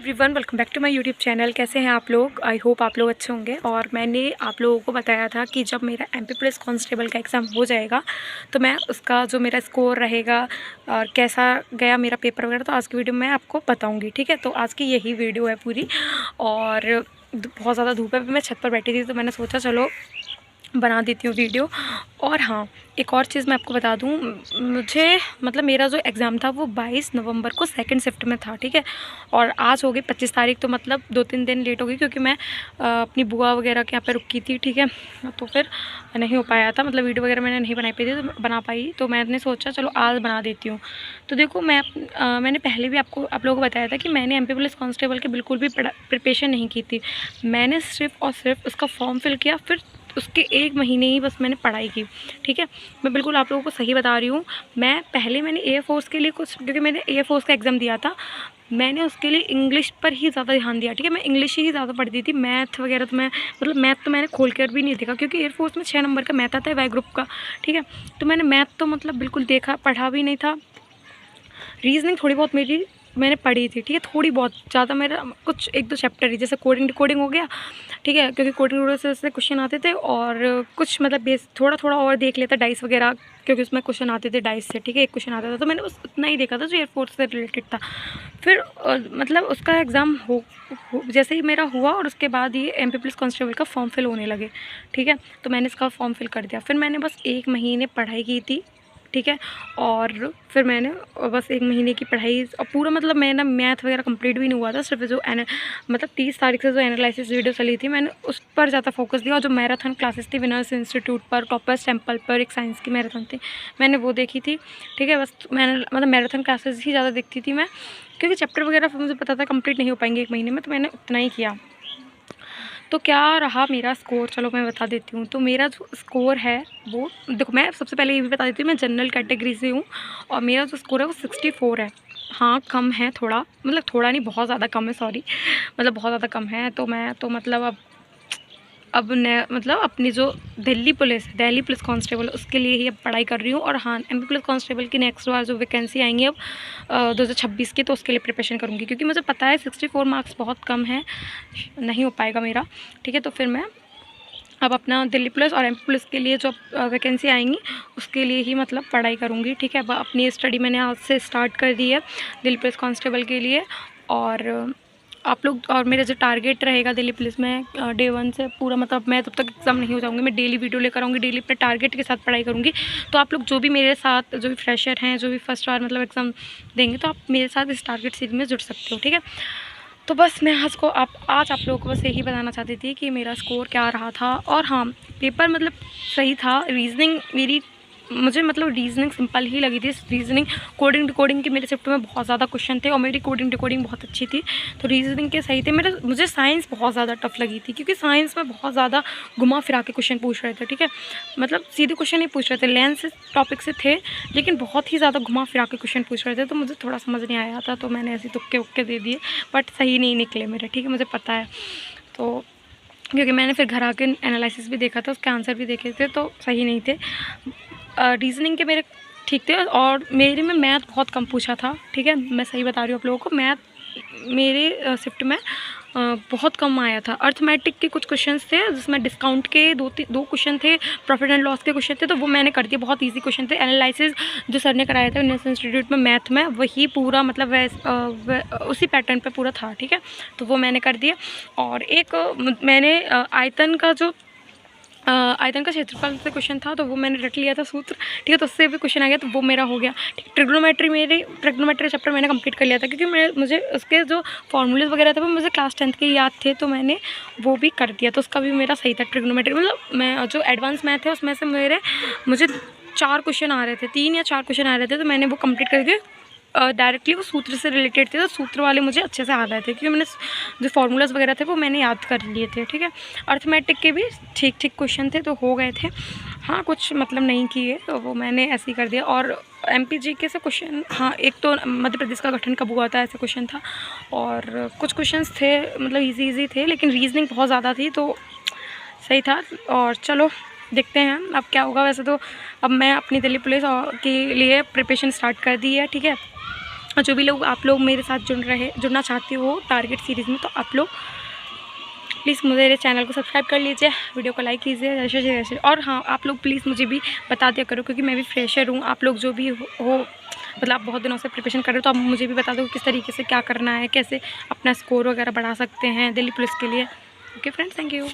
Everyone, welcome back to my YouTube channel. कैसे हैं आप लोग? आई होप आप लोग अच्छे होंगे। और मैंने आप लोगों को बताया था कि जब मेरा एमपी पुलिस कांस्टेबल का एग्ज़ाम हो जाएगा तो मैं उसका जो मेरा स्कोर रहेगा और कैसा गया मेरा पेपर वगैरह, तो आज की वीडियो में आपको बताऊंगी। ठीक है, तो आज की यही वीडियो है पूरी। और बहुत ज़्यादा धूप है, मैं छत पर बैठी थी तो मैंने सोचा चलो बना देती हूँ वीडियो। और हाँ, एक और चीज़ मैं आपको बता दूँ, मुझे मतलब मेरा जो एग्ज़ाम था वो 22 नवंबर को सेकंड शिफ्ट में था। ठीक है, और आज हो गई 25 तारीख, तो मतलब 2-3 दिन लेट हो गई क्योंकि मैं अपनी बुआ वगैरह के यहाँ पे रुकी थी। ठीक है, तो फिर नहीं हो पाया था, मतलब वीडियो वगैरह मैंने नहीं बना पाई, तो मैंने सोचा चलो आज बना देती हूँ। तो देखो मैंने पहले भी आप लोगों को बताया था कि मैंने एमपी पुलिस कांस्टेबल की बिल्कुल भी प्रिपरेशन नहीं की थी। मैंने सिर्फ और सिर्फ उसका फॉर्म फिल किया, फिर उसके 1 महीने ही बस मैंने पढ़ाई की। ठीक है, मैं बिल्कुल आप लोगों को सही बता रही हूँ। मैंने एयरफोर्स के लिए कुछ, क्योंकि मैंने एयरफोर्स का एग्ज़ाम दिया था, मैंने उसके लिए इंग्लिश पर ही ज़्यादा ध्यान दिया। ठीक है, मैं इंग्लिश ही ज़्यादा पढ़ती थी। मैथ वगैरह तो मैथ तो मैंने खोल कर भी नहीं देखा, क्योंकि एयरफोर्स में 6 नंबर का मैथ आता है वाई ग्रुप का। ठीक है, तो मैंने मैथ तो मतलब बिल्कुल पढ़ा भी नहीं था। रीजनिंग थोड़ी बहुत मैंने पढ़ी थी। ठीक है, थोड़ी बहुत, ज़्यादा मेरा कुछ 1-2 चैप्टर ही, जैसे कोडिंग हो गया। ठीक है, क्योंकि कोडिंग से क्वेश्चन आते थे, और कुछ मतलब बेस थोड़ा और देख लेता डाइस वगैरह, क्योंकि उसमें क्वेश्चन आते थे डाइस से। ठीक है, एक क्वेश्चन आता था तो मैंने बस उतना ही देखा था जो एयरफोर्स से रिलेटेड था। फिर मतलब उसका एग्ज़ाम जैसे ही मेरा हुआ, और उसके बाद ये एमपी पुलिस कांस्टेबल का फॉर्म फिल होने लगे। ठीक है, तो मैंने इसका फॉर्म फिल कर दिया। फिर मैंने बस 1 महीने पढ़ाई की थी। ठीक है, और फिर मैंने बस 1 महीने की पढ़ाई, और पूरा मतलब मेरा मैथ वगैरह कंप्लीट भी नहीं हुआ था। सिर्फ जो मतलब 30 तारीख से जो एनालिसिस वीडियो चली थी, मैंने उस पर ज़्यादा फोकस दिया। और जो मैराथन क्लासेस थी विनर्स इंस्टीट्यूट पर, टॉपर्स टेम्पल पर, एक साइंस की मैराथन थी, मैंने वो देखी थी। ठीक है, बस मैंने मतलब मैराथन क्लासेस ही ज़्यादा देखती थी मैं, क्योंकि चैप्टर वगैरह मुझे पता था कंप्लीट नहीं हो पाएंगे 1 महीने में, तो मैंने उतना ही किया। तो क्या रहा मेरा स्कोर, चलो मैं बता देती हूँ। तो मेरा जो स्कोर है वो, देखो मैं सबसे पहले ये भी बता देती हूँ, मैं जनरल कैटेगरी से हूँ, और मेरा जो स्कोर है वो 64 है। हाँ, कम है थोड़ा, मतलब थोड़ा नहीं, बहुत ज़्यादा कम है, सॉरी, मतलब बहुत ज़्यादा कम है। तो मैं तो मतलब मतलब अपनी जो दिल्ली पुलिस कांस्टेबल, उसके लिए ही अब पढ़ाई कर रही हूँ। और हाँ, एमपी पुलिस कांस्टेबल की नेक्स्ट बार जो वैकेंसी आएंगी अब 2026 की, तो उसके लिए प्रिपरेशन करूँगी, क्योंकि मुझे पता है 64 मार्क्स बहुत कम है, नहीं हो पाएगा मेरा। ठीक है, तो फिर मैं अब अपना दिल्ली पुलिस और एमपी पुलिस के लिए जो वैकेंसी आएंगी उसके लिए ही मतलब पढ़ाई करूँगी। ठीक है, अब अपनी स्टडी मैंने आज से स्टार्ट कर दी है दिल्ली पुलिस कांस्टेबल के लिए। और आप लोग, और मेरा जो टारगेट रहेगा दिल्ली पुलिस में डे 1 से पूरा, मतलब मैं तब तक एग्ज़ाम नहीं हो जाऊँगी, मैं डेली वीडियो लेकर आऊँगी, डेली अपने टारगेट के साथ पढ़ाई करूँगी। तो आप लोग जो भी मेरे साथ, जो भी फ्रेशर हैं, जो भी फर्स्ट बार मतलब एग्ज़ाम देंगे, तो आप मेरे साथ इस टारगेट सीरीज में जुड़ सकते हो। ठीक है, तो बस मैं आज आप लोगों को बस यही बताना चाहती थी कि मेरा स्कोर क्या रहा था। और हाँ, पेपर मतलब सही था। मुझे मतलब रीजनिंग सिंपल ही लगी थी। रीजनिंग, कोडिंग डिकोडिंग के मेरे शिफ्ट में बहुत ज़्यादा क्वेश्चन थे, और मेरी कोडिंग डिकोडिंग बहुत अच्छी थी, तो रीजनिंग के सही थे। मुझे साइंस बहुत ज़्यादा टफ लगी थी, क्योंकि साइंस में बहुत ज़्यादा घुमा फिरा के क्वेश्चन पूछ रहे थे। ठीक है, मतलब सीधे क्वेश्चन नहीं पूछ रहे थे, लेंथ से टॉपिक से थे, लेकिन बहुत ही ज़्यादा घुमा फिरा के क्वेश्चन पूछ रहे थे, तो मुझे थोड़ा समझ नहीं आया था, तो मैंने ऐसे तुक्के उक्के दे दिए, बट सही नहीं निकले मेरे। ठीक है, मुझे पता है, तो क्योंकि मैंने फिर घर आके एनालिसिस भी देखा था, उसके आंसर भी देखे थे, तो सही नहीं थे। रीजनिंग के मेरे ठीक थे, और मेरे में मैथ बहुत कम पूछा था। ठीक है, मैं सही बता रही हूँ आप लोगों को, मैथ मेरे शिफ्ट में बहुत कम आया था। अर्थमेटिक के कुछ क्वेश्चंस थे, जिसमें डिस्काउंट के दो क्वेश्चन थे, प्रॉफिट एंड लॉस के क्वेश्चन थे, तो वो मैंने कर दिए, बहुत इजी क्वेश्चन थे। एनालिसिस जो सर ने कराया था यूनिवर्सिटी इंस्टीट्यूट में मैथ में, वही पूरा मतलब उसी पैटर्न पे पूरा था। ठीक है, तो वो मैंने कर दिया। और एक मैंने आयतन का क्षेत्रफल से क्वेश्चन था, तो वो मैंने रट लिया था सूत्र। ठीक है, तो उससे भी क्वेश्चन आ गया, तो वो मेरा हो गया। ठीक, ट्रिग्नोमेट्री चैप्टर मैंने कंप्लीट कर लिया था, क्योंकि मुझे उसके जो फॉर्मूलेज वगैरह थे वो मुझे क्लास 10th के याद थे, तो मैंने वो भी कर दिया, तो उसका भी मेरा सही था। ट्रिग्नोमेट्री मतलब मैं जो एडवांस मैथ है उसमें से मुझे 4 क्वेश्चन आ रहे थे, 3 या 4 क्वेश्चन आ रहे थे, तो मैंने वो कंप्लीट करके डायरेक्टली वो सूत्र से रिलेटेड थे, तो सूत्र वाले मुझे अच्छे से आ रहे थे, क्योंकि मैंने जो फार्मूलाज वगैरह थे वो मैंने याद कर लिए थे। ठीक है, अर्थमेटिक के भी ठीक क्वेश्चन थे, तो हो गए थे। हाँ, कुछ मतलब नहीं किए, तो वो मैंने ऐसे ही कर दिया। और MPGK से क्वेश्चन, हाँ, एक तो मध्य प्रदेश का गठन कब हुआ था, ऐसे क्वेश्चन था, और कुछ क्वेश्चन थे मतलब ईजी थे, लेकिन रीजनिंग बहुत ज़्यादा थी, तो सही था। और चलो देखते हैं अब क्या होगा। वैसे तो अब मैं अपनी दिल्ली पुलिस के लिए प्रिपरेशन स्टार्ट कर दी है। ठीक है, और जो भी लोग आप लोग मेरे साथ जुड़ना चाहते हो टारगेट सीरीज़ में, तो आप लोग प्लीज़ मेरे चैनल को सब्सक्राइब कर लीजिए, वीडियो को लाइक कीजिए जैसे। और हाँ, आप लोग प्लीज़ मुझे भी बता दिया करो, क्योंकि मैं भी फ्रेशर हूँ। आप लोग जो भी हो मतलब आप बहुत दिनों से प्रिपरेशन कर रहे हो, तो आप मुझे भी बता दो किस तरीके से क्या करना है, कैसे अपना स्कोर वगैरह बढ़ा सकते हैं दिल्ली पुलिस के लिए। Okay friends, thank you.